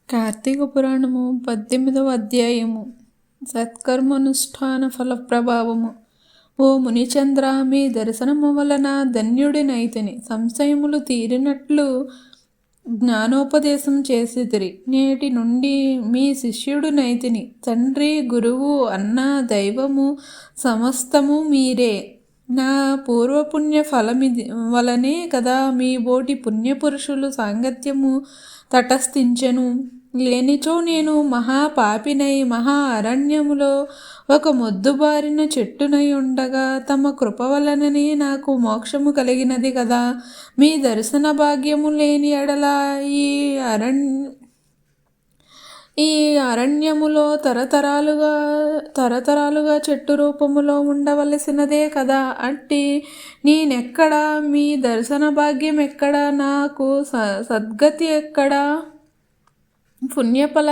కార్తీక పురాణము 18వ అధ్యాయము. సత్కర్మనుష్ఠాన ఫల ప్రభావము. ఓ మునిచంద్ర, మీ దర్శనము వలన ధన్యుడినైతిని. సంశయములు తీరినట్లు జ్ఞానోపదేశం చేసితిరి. నేటి నుండి మీ శిష్యుడినైతిని. తండ్రి, గురువు, అన్న, దైవము సమస్తము మీరే. నా పూర్వపుణ్య ఫలమిది వలనే కదా మీ బోటి పుణ్యపురుషులు సాంగత్యము తటస్థించెను. లేనిచో నేను మహాపాపినై మహా అరణ్యములో ఒక మొద్దుబారిన చెట్టునై ఉండగా తమ కృప వలననే నాకు మోక్షము కలిగినది కదా. మీ దర్శన భాగ్యము లేని ఎడల ఈ అరణ్యములో తరతరాలుగా చెట్టు రూపములో ఉండవలసినదే కదా. అట్టి నేనెక్కడా, మీ దర్శన భాగ్యం ఎక్కడా, నాకు సద్గతి ఎక్కడా, పుణ్యఫల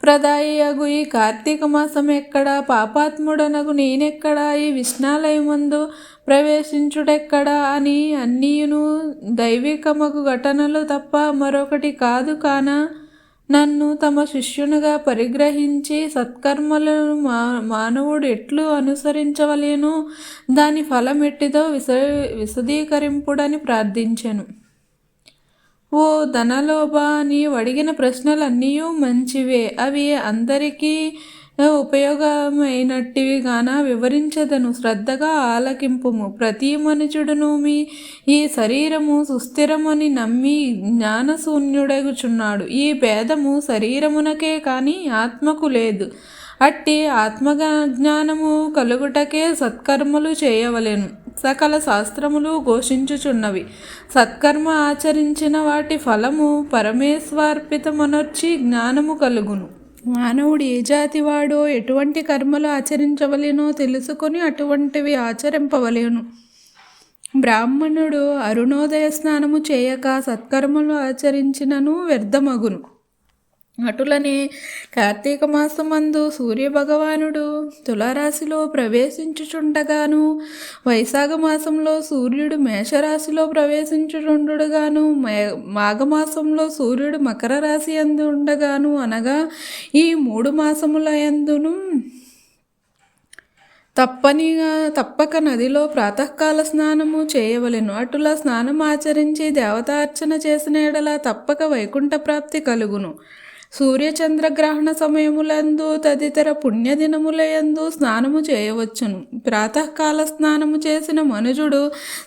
ప్రదాయగు ఈ కార్తీక మాసం ఎక్కడా, పాపాత్ముడనగు నేనెక్కడా, ఈ విష్ణాలయమందు ప్రవేశించుటెక్కడా అని అన్నీయును దైవికమగు ఘటనలు తప్ప మరొకటి కాదు. కాన నన్ను తమ శిష్యునిగా పరిగ్రహించి సత్కర్మలను మానవుడు ఎట్లు అనుసరించవలేను, దాని ఫలం ఎట్టిదో విశదీకరింపుడని ప్రార్థించెను. ఓ ధనలోభా, నీవు అడిగిన ప్రశ్నలన్నీ మంచివే. అవి అందరికీ ఉపయోగమైనట్టివి గాన వివరించదను, శ్రద్ధగా ఆలకింపుము. ప్రతి మనుషుడును ఈ శరీరము సుస్థిరమని నమ్మి జ్ఞానశూన్యుడగుచున్నాడు. ఈ భేదము శరీరమునకే కాని ఆత్మకు లేదు. అట్టి ఆత్మజ్ఞానము కలుగుటకే సత్కర్మలు చేయవలెను. సకల శాస్త్రములు ఘోషించుచున్నవి. సత్కర్మ ఆచరించిన వాటి ఫలము పరమేశ్వార్పితమనొచ్చి జ్ఞానము కలుగును. మానవుడు ఏ జాతి వాడో, ఎటువంటి కర్మలు ఆచరించవలెనో తెలుసుకొని అటువంటివి ఆచరింపవలెను. బ్రాహ్మణుడు అరుణోదయ స్నానము చేయక సత్కర్మలు ఆచరించినను వ్యర్థమగును. అటులనే కార్తీక మాసమందు సూర్యభగవానుడు తులారాశిలో ప్రవేశించుచుండగాను, వైశాఖ మాసంలో సూర్యుడు మేషరాశిలో ప్రవేశించుచుండగాను, మాఘమాసంలో సూర్యుడు మకర రాశి యందు ఉండగాను, అనగా ఈ 3 మాసముల యందును తప్పక నదిలో ప్రాతకాల స్నానము చేయవలెను. అటులా స్నానం ఆచరించి దేవతార్చన చేసిన ఎడల తప్పక వైకుంఠ ప్రాప్తి కలుగును. సూర్యచంద్రగ్రహణ సమయములందు తదితర పుణ్యదినములయందు స్నానము చేయవచ్చును. ప్రాతకాల స్నానము చేసిన మనుజుడు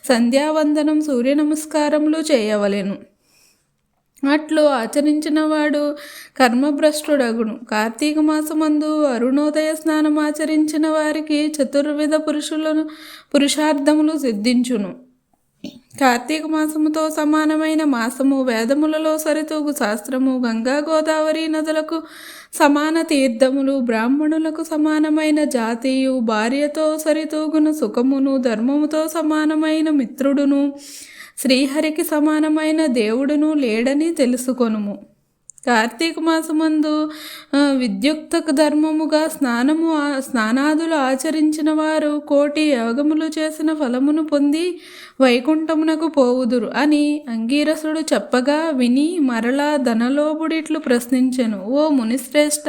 సంధ్యావందనం, సూర్య నమస్కారములు చేయవలెను. అట్లు ఆచరించిన వాడు కర్మభ్రష్టుడగును. కార్తీక మాసమందు అరుణోదయ స్నానం ఆచరించిన వారికి చతుర్విధ పురుషార్థములు సిద్ధించును. కార్తీక మాసముతో సమానమైన మాసము, వేదములలో సరితూగు శాస్త్రము, గంగా గోదావరి నదులకు సమాన తీర్థములు, బ్రాహ్మణులకు సమానమైన జాతియు, భార్యతో సరితూగున సుఖమును, ధర్మముతో సమానమైన మిత్రుడును, శ్రీహరికి సమానమైన దేవుడును లేడని తెలుసుకొనుము. కార్తీక మాసమందు విద్యుక్త ధర్మముగా స్నానాదులు ఆచరించిన వారు 1,000,000 యాగములు చేసిన ఫలమును పొంది వైకుంఠమునకు పోవుదురు అని అంగీరసుడు చెప్పగా విని మరలా ధనలోభుడిట్లు ప్రశ్నించెను. ఓ మునిశ్రేష్ఠ,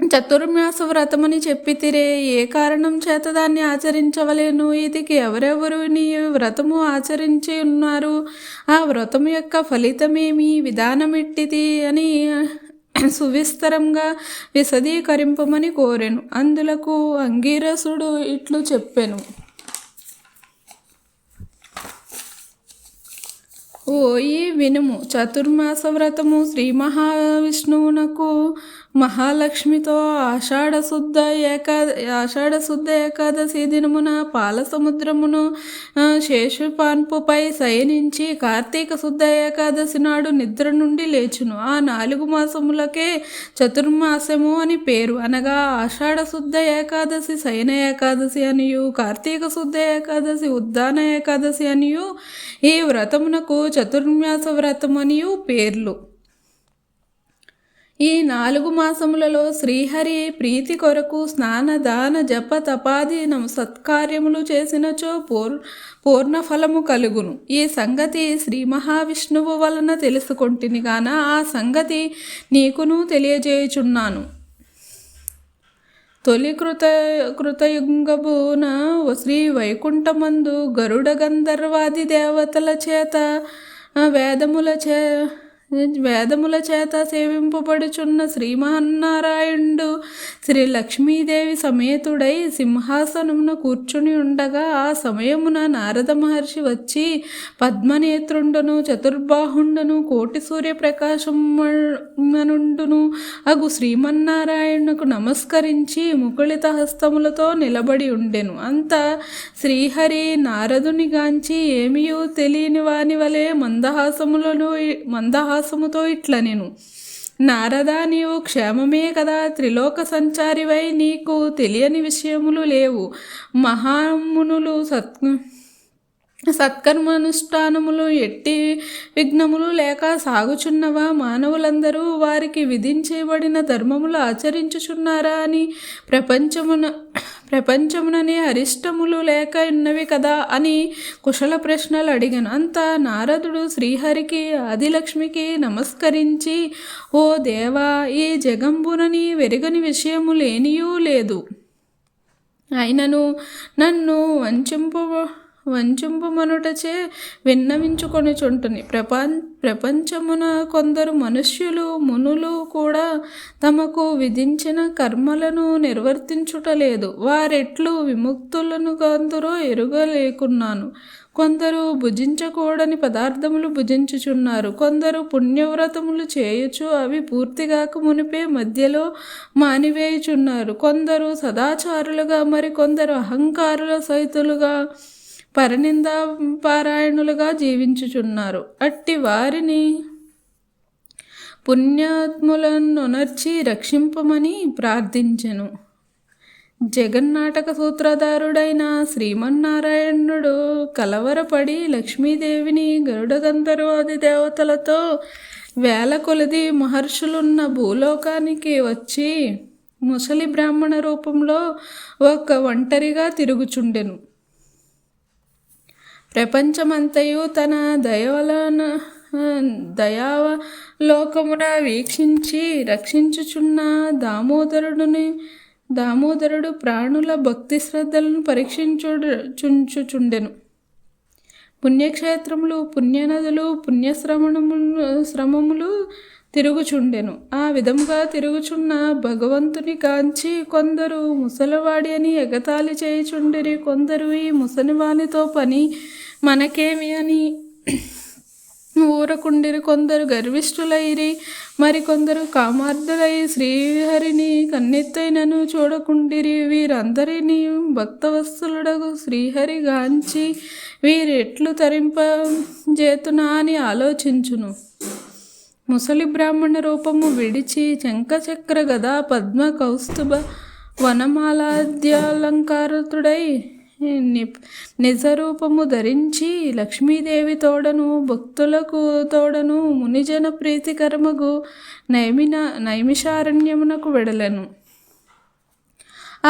చతుర్మాస వ్రతమని చెప్పితిరే, ఏ కారణం చేత దాన్ని ఆచరించవలేను? ఇదికి ఎవరెవరు నీ వ్రతము ఆచరించి ఉన్నారు? ఆ వ్రతము యొక్క ఫలితమేమి, విధానమెట్టిది అని సువిస్తరంగా విశదీకరింపమని కోరెను. అందులకు అంగీరసుడు ఇట్లు చెప్పెను. ఓయి వినుము. చతుర్మాస వ్రతము శ్రీ మహావిష్ణువునకు మహాలక్ష్మితో ఆషాఢశుద్ధ ఏకాదశి దినమున పాల సముద్రమును శేషుపాన్పుపై శయనించి కార్తీక శుద్ధ ఏకాదశి నాడు నిద్ర నుండి లేచును. ఆ 4 మాసములకే చతుర్మాసము అని పేరు. అనగా ఆషాఢశుద్ధ ఏకాదశి శయన ఏకాదశి అనియు, కార్తీక శుద్ధ ఏకాదశి ఉద్దాన ఏకాదశి అనియు, ఈ వ్రతమునకు చతుర్మాస వ్రతమనియు పేర్లు. ఈ 4 మాసములలో శ్రీహరి ప్రీతి కొరకు స్నాన దాన జప తపాది సత్కార్యములు చేసినచో పూర్ణ ఫలము కలుగును. ఈ సంగతి శ్రీ మహావిష్ణువు వలన తెలుసుకొంటిని గాన ఆ సంగతి నీకును తెలియజేయుచున్నాను. తొలి కృతయుగంబున శ్రీ వైకుంఠమందు గరుడ గంధర్వాది దేవతల చేత వేదముల చేత సేవింపబడుచున్న శ్రీమన్నారాయణుడు శ్రీ లక్ష్మీదేవి సమేతుడై సింహాసనమున కూర్చుని ఉండగా ఆ సమయమున నారద మహర్షి వచ్చి పద్మనేత్రుండును చతుర్బాహుండును కోటి సూర్యప్రకాశమునుండును అగు శ్రీమన్నారాయణునకు నమస్కరించి ముకుళిత హస్తములతో నిలబడి ఉండెను. అంత శ్రీహరి నారదునిగాంచి ఏమియూ తెలియని వాని వలె మందహాసముతో ఇట్లనెను, నారదా, నీవు క్షేమమే కదా? త్రిలోక సంచారివై నీకు తెలియని విషయములు లేవు. మహామునులు సత్కర్మానుష్ఠానములు ఎట్టి విఘ్నములు లేక సాగుచున్నవా? మానవులందరూ వారికి విధించబడిన ధర్మములు ఆచరించుచున్నారా అని ప్రపంచముననే అరిష్టములు లేక ఉన్నవి కదా అని కుశల ప్రశ్నలు అడిగాను. అంతా నారదుడు శ్రీహరికి ఆదిలక్ష్మికి నమస్కరించి, ఓ దేవా, ఈ జగంబునని వెరగని విషయము లేనియూ లేదు. అయినను నన్ను వంచింపుమనుటచే విన్నవించుకొనుచుంటుని. ప్రపంచమున కొందరు మనుష్యులు మునులు కూడా తమకు విధించిన కర్మలను నిర్వర్తించుటలేదు. వారెట్లు విముక్తులను కొందరో ఎరుగలేకున్నాను. కొందరు భుజించకూడని పదార్థములు భుజించుచున్నారు. కొందరు పుణ్యవ్రతములు చేయుచు అవి పూర్తిగాక మునిపే మధ్యలో మానివేయుచున్నారు. కొందరు సదాచారులుగా, మరి కొందరు అహంకారుల సహితులుగా పరనిందా పారాయణులుగా జీవించుచున్నారు. అట్టి వారిని పుణ్యాత్ములనొనర్చి రక్షింపమని ప్రార్థించెను. జగన్నాటక సూత్రధారుడైన శ్రీమన్నారాయణుడు కలవరపడి లక్ష్మీదేవిని గరుడ గంధర్వాది దేవతలతో వేల కొలది మహర్షులున్న భూలోకానికి వచ్చి ముసలి బ్రాహ్మణ రూపంలో ఒంటరిగా తిరుగుచుండెను. ప్రపంచమంతయు తన దయావలోకమున వీక్షించి రక్షించుచున్న దామోదరుడు ప్రాణుల భక్తి శ్రద్ధలను పరీక్షించుచుండెను. పుణ్యక్షేత్రములు, పుణ్యనదులు, శ్రమములు తిరుగుచుండెను. ఆ విధముగా తిరుగుచున్న భగవంతుని కాంచి కొందరు ముసలివాడి అని ఎగతాళి చేయుచుండిరి. కొందరు ఈ ముసలివానితో పని మనకేమి అని ఊరకుండిరి. కొందరు గర్విష్ఠులైరి, మరికొందరు కామార్థులై శ్రీహరిని కన్నెత్తైనను చూడకుండిరి. వీరందరినీ భక్తవత్సలుడగు శ్రీహరి గాంచి వీరెట్లు తరింపజేతునా అని ఆలోచించును. ముసలి బ్రాహ్మణ రూపము విడిచి చంకచక్ర గదా పద్మ కౌస్తుభ వనమాలాద్యాలంకారతుడై నిజరూపము ధరించి లక్ష్మీదేవి తోడను భక్తులకు తోడను మునిజన ప్రీతికరమగు నైమిషారణ్యమునకు వెడలెను.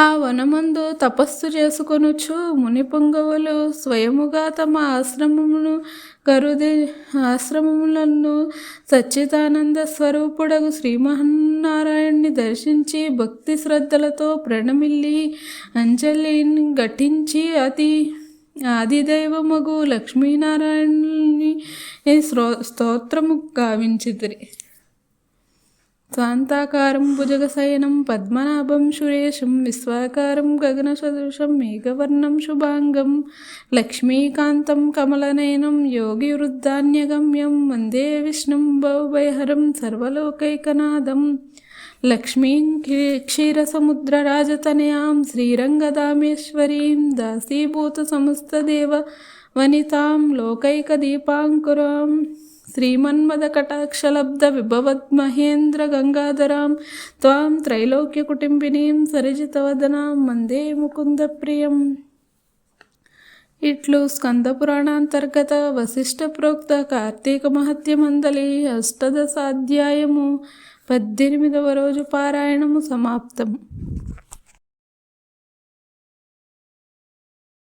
ఆ వనమందు తపస్సు చేసుకొనుచు మునిపుంగవులు స్వయముగా తమ ఆశ్రమములను సచ్చిదానంద స్వరూపుడగు శ్రీమన్నారాయణ్ణి దర్శించి భక్తి శ్రద్ధలతో ప్రణమిల్లి అంజలిని ఘటించి ఆదిదైవమగు లక్ష్మీనారాయణుని స్తోత్రము గావించితిరి. స్వాంతాకారం భుజగశయనం పద్మనాభం సురేశం విశ్వాకారం గగనసదృశం మేఘవర్ణం శుభాంగం లక్ష్మీకాంతం కమలనయనం యోగివృద్ధాన్యగమ్యం వందే విష్ణుం భవభయహరం సర్వలోకైకనాథం లక్ష్మీం క్షీరసముద్రరాజతనయాం శ్రీరంగదామేశ్వరీం దాసీభూత సమస్తదేవ వనితాం లోకైకదీపాంకురాం శ్రీమన్మదకటాక్షలబ్ధ విభవద్మహేంద్ర గంగాధరాం త్వాం త్రైలోక్యకుటుంబినీం సరిజితవదనాం వందే ముకుంద ప్రియం. ఇట్లు స్కందపురాణాంతర్గత వశిష్ఠ ప్రోక్త కార్తీక మహత్యమందలి 18వ అధ్యాయము 18వ రోజు పారాయణము సమాప్తం.